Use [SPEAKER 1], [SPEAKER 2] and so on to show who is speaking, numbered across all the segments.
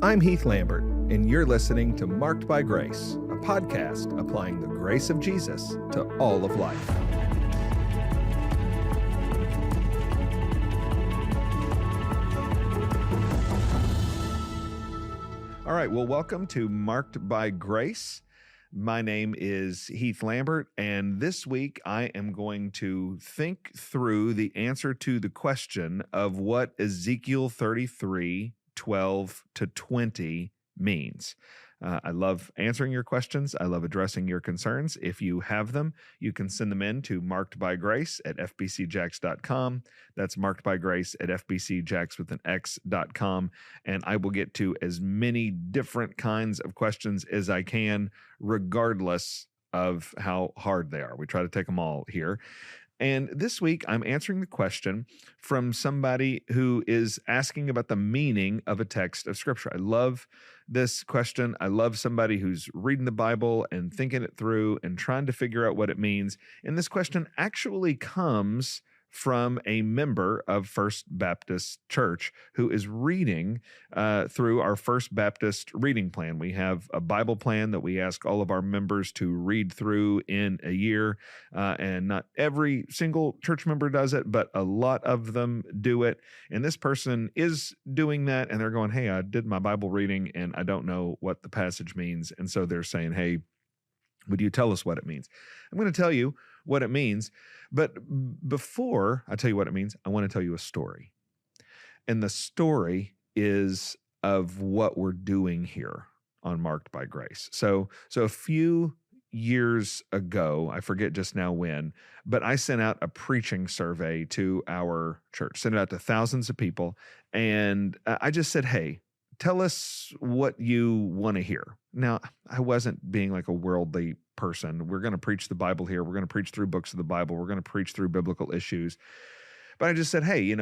[SPEAKER 1] I'm Heath Lambert, and you're listening to Marked by Grace, a podcast applying the grace of Jesus to all of life. All right, well, welcome to Marked by Grace. My name is Heath Lambert, and this week I am going to think through the answer to the question of what Ezekiel 33, 12 to 20 means. I love answering your questions. I love addressing your concerns. If you have them, you can send them in to markedbygrace@fbcjax.com. That's markedbygrace@fbcjax.com. And I will get to as many different kinds of questions as I can, regardless of how hard they are. We try to take them all here. And this week, I'm answering the question from somebody who is asking about the meaning of a text of Scripture. I love this question. I love somebody who's reading the Bible and thinking it through and trying to figure out what it means. And this question actually comes from a member of First Baptist Church who is reading through our First Baptist reading plan. We have a Bible plan that we ask all of our members to read through in a year, and not every single church member does it, but a lot of them do it. And this person is doing that, and they're going, hey, I did my Bible reading, and I don't know what the passage means. And so they're saying, hey, would you tell us what it means? I'm going to tell you what it means. But before I tell you what it means, I want to tell you a story. And the story is of what we're doing here on Marked by Grace. So a few years ago, I forget just now when, but I sent out a preaching survey to our church, sent it out to thousands of people. And I just said, hey, tell us what you want to hear. Now, I wasn't being like a worldly person. We're going to preach the Bible here. We're going to preach through books of the Bible. We're going to preach through biblical issues. But I just said, hey,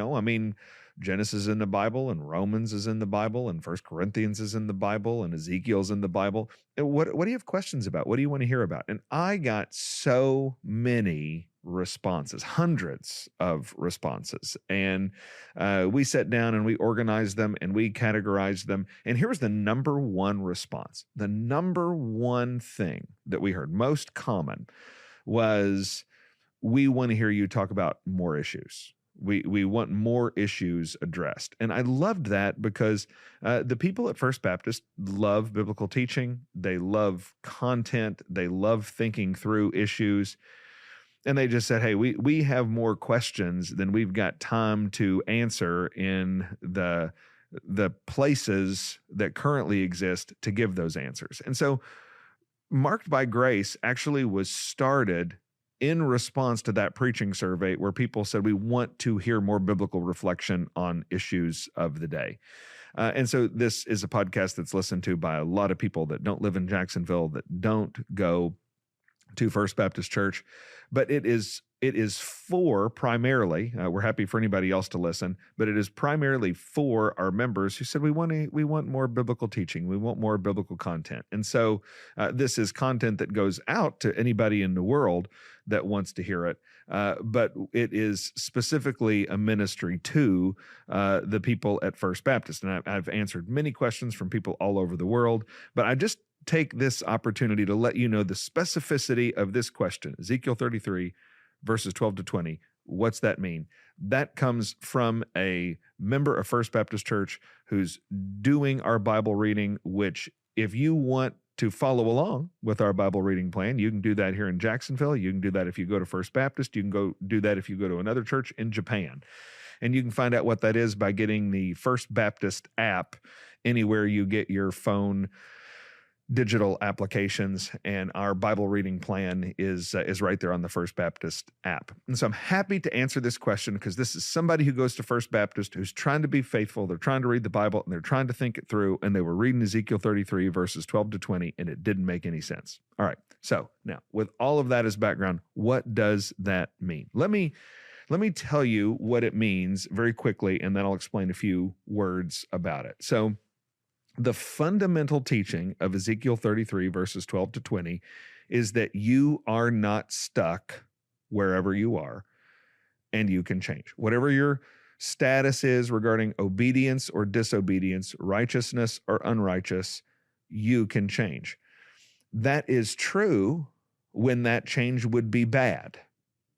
[SPEAKER 1] Genesis is in the Bible, and Romans is in the Bible, and 1 Corinthians is in the Bible, and Ezekiel's in the Bible. What do you have questions about? What do you want to hear about? And I got so many responses, hundreds of responses. And we sat down and we organized them and we categorized them. And here was the number one response. The number one thing that we heard, most common, was we want to hear you talk about more issues. We want more issues addressed. And I loved that because the people at First Baptist love biblical teaching. They love content. They love thinking through issues. And they just said, hey, we have more questions than we've got time to answer in the places that currently exist to give those answers. And so Marked by Grace actually was started in response to that preaching survey where people said, we want to hear more biblical reflection on issues of the day. And so this is a podcast that's listened to by a lot of people that don't live in Jacksonville, that don't go to First Baptist Church, but it is for primarily, we're happy for anybody else to listen, but it is primarily for our members who said we want more biblical teaching, we want more biblical content. And so this is content that goes out to anybody in the world that wants to hear it, but it is specifically a ministry to the people at First Baptist. And I've answered many questions from people all over the world, but I just take this opportunity to let you know the specificity of this question, Ezekiel 33, verses 12 to 20. What's that mean? That comes from a member of First Baptist Church who's doing our Bible reading, which if you want to follow along with our Bible reading plan, you can do that here in Jacksonville. You can do that if you go to First Baptist. You can go do that if you go to another church in Japan. And you can find out what that is by getting the First Baptist app anywhere you get your phone digital applications, and our Bible reading plan is right there on the First Baptist app. And so I'm happy to answer this question because this is somebody who goes to First Baptist who's trying to be faithful. They're trying to read the Bible and they're trying to think it through, and they were reading Ezekiel 33 verses 12 to 20, and it didn't make any sense. All right. So now with all of that as background, what does that mean? Let me tell you what it means very quickly, and then I'll explain a few words about it. So the fundamental teaching of Ezekiel 33, verses 12 to 20, is that you are not stuck wherever you are, and you can change. Whatever your status is regarding obedience or disobedience, righteousness or unrighteous, you can change. That is true when that change would be bad.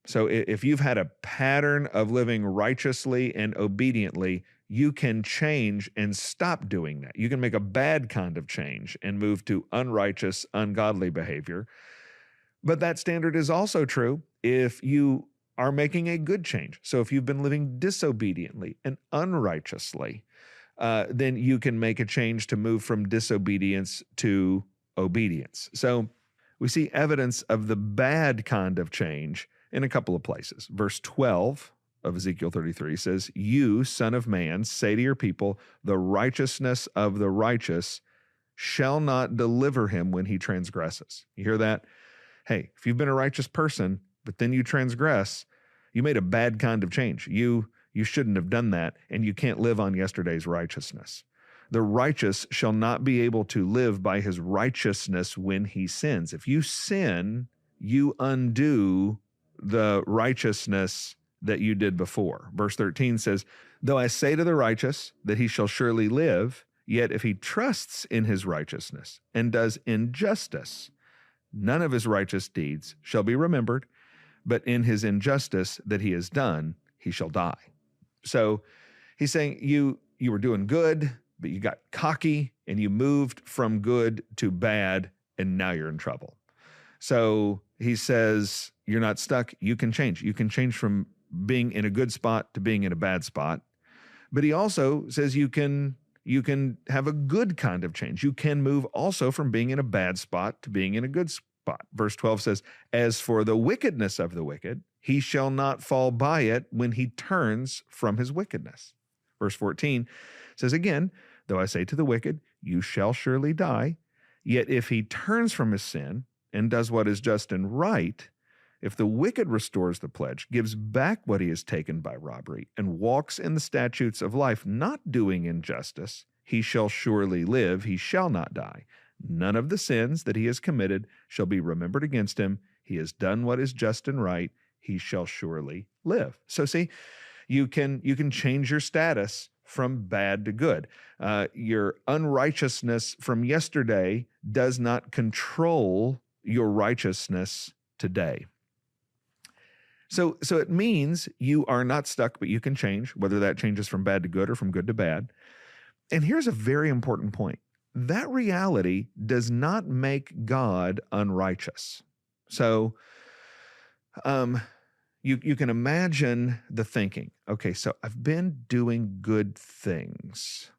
[SPEAKER 1] So if you've had a pattern of living righteously and obediently, you can change and stop doing that. You can make a bad kind of change and move to unrighteous, ungodly behavior. But that standard is also true if you are making a good change. So if you've been living disobediently and unrighteously, then you can make a change to move from disobedience to obedience. So we see evidence of the bad kind of change in a couple of places. Verse 12 of Ezekiel 33 says, "You, son of man, say to your people, the righteousness of the righteous shall not deliver him when he transgresses." You hear that? Hey, if you've been a righteous person, but then you transgress, you made a bad kind of change. You shouldn't have done that, and you can't live on yesterday's righteousness. The righteous shall not be able to live by his righteousness when he sins. If you sin, you undo the righteousness that you did before. Verse 13 says, "Though I say to the righteous that he shall surely live, yet if he trusts in his righteousness and does injustice, none of his righteous deeds shall be remembered, but in his injustice that he has done, he shall die." So he's saying you were doing good, but you got cocky and you moved from good to bad, and now you're in trouble. So he says, you're not stuck. You can change. You can change from being in a good spot to being in a bad spot. But he also says you can have a good kind of change. You can move also from being in a bad spot to being in a good spot. Verse 12 says, "As for the wickedness of the wicked, he shall not fall by it when he turns from his wickedness." Verse 14 says again, "Though I say to the wicked, you shall surely die, yet if he turns from his sin and does what is just and right, if the wicked restores the pledge, gives back what he has taken by robbery, and walks in the statutes of life, not doing injustice, he shall surely live, he shall not die. None of the sins that he has committed shall be remembered against him. He has done what is just and right, he shall surely live." So see, you can change your status from bad to good. Your unrighteousness from yesterday does not control your righteousness today. So it means you are not stuck, but you can change, whether that changes from bad to good or from good to bad. And here's a very important point. That reality does not make God unrighteous. So you can imagine the thinking. Okay, so I've been doing good things,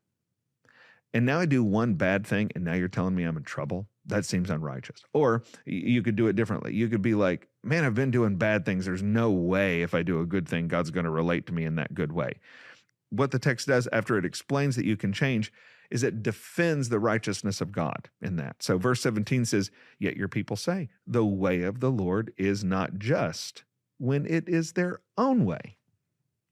[SPEAKER 1] and now I do one bad thing, and now you're telling me I'm in trouble? That seems unrighteous. Or you could do it differently. You could be like, man, I've been doing bad things. There's no way if I do a good thing, God's going to relate to me in that good way. What the text does after it explains that you can change is it defends the righteousness of God in that. So verse 17 says, "Yet your people say, the way of the Lord is not just, when it is their own way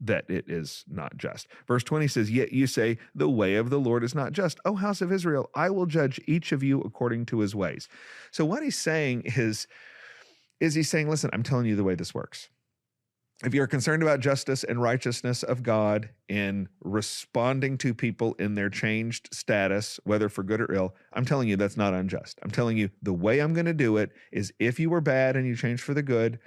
[SPEAKER 1] that it is not just." Verse 20 says, "Yet you say, the way of the Lord is not just. O house of Israel, I will judge each of you according to his ways." So what he's saying is he's saying, listen, I'm telling you the way this works. If you're concerned about justice and righteousness of God in responding to people in their changed status, whether for good or ill, I'm telling you that's not unjust. I'm telling you the way I'm going to do it is if you were bad and you changed for the good,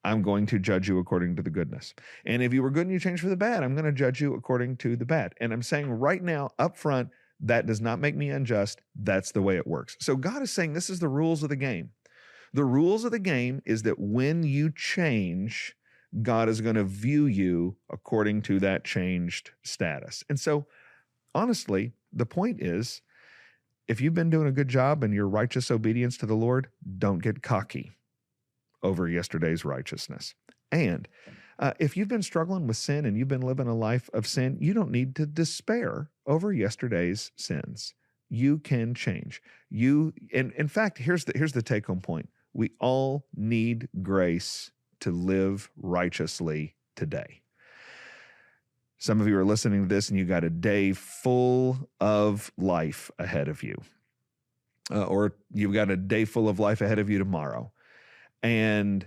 [SPEAKER 1] I'm going to judge you according to the goodness. And if you were good and you changed for the bad, I'm going to judge you according to the bad. And I'm saying right now, up front, that does not make me unjust. That's the way it works. So God is saying this is the rules of the game. The rules of the game is that when you change, God is going to view you according to that changed status. And so, honestly, the point is, if you've been doing a good job in your righteous obedience to the Lord, don't get cocky over yesterday's righteousness. And if you've been struggling with sin and you've been living a life of sin, you don't need to despair over yesterday's sins. You can change. And in fact, here's the take-home point. We all need grace to live righteously today. Some of you are listening to this and you got a day full of life ahead of you, or you've got a day full of life ahead of you tomorrow. And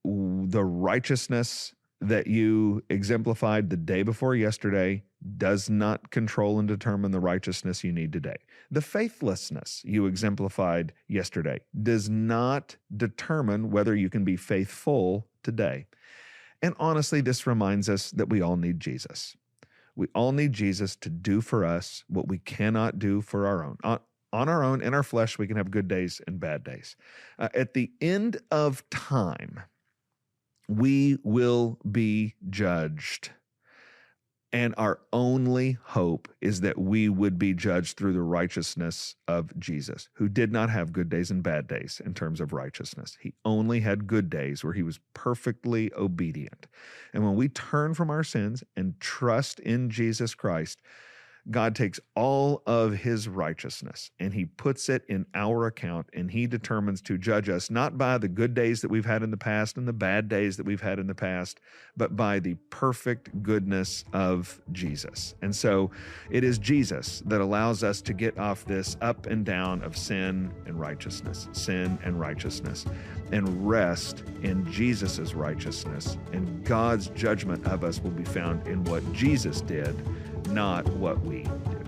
[SPEAKER 1] the righteousness that you exemplified the day before yesterday does not control and determine the righteousness you need today. The faithlessness you exemplified yesterday does not determine whether you can be faithful today. And honestly, this reminds us that we all need Jesus. We all need Jesus to do for us what we cannot do for our own. On our own, in our flesh, we can have good days and bad days. At the end of time, we will be judged. And our only hope is that we would be judged through the righteousness of Jesus, who did not have good days and bad days in terms of righteousness. He only had good days where he was perfectly obedient. And when we turn from our sins and trust in Jesus Christ, God takes all of his righteousness and he puts it in our account, and he determines to judge us not by the good days that we've had in the past and the bad days that we've had in the past, but by the perfect goodness of Jesus. And so it is Jesus that allows us to get off this up and down of sin and righteousness, and rest in Jesus's righteousness. And God's judgment of us will be found in what Jesus did, not what we do.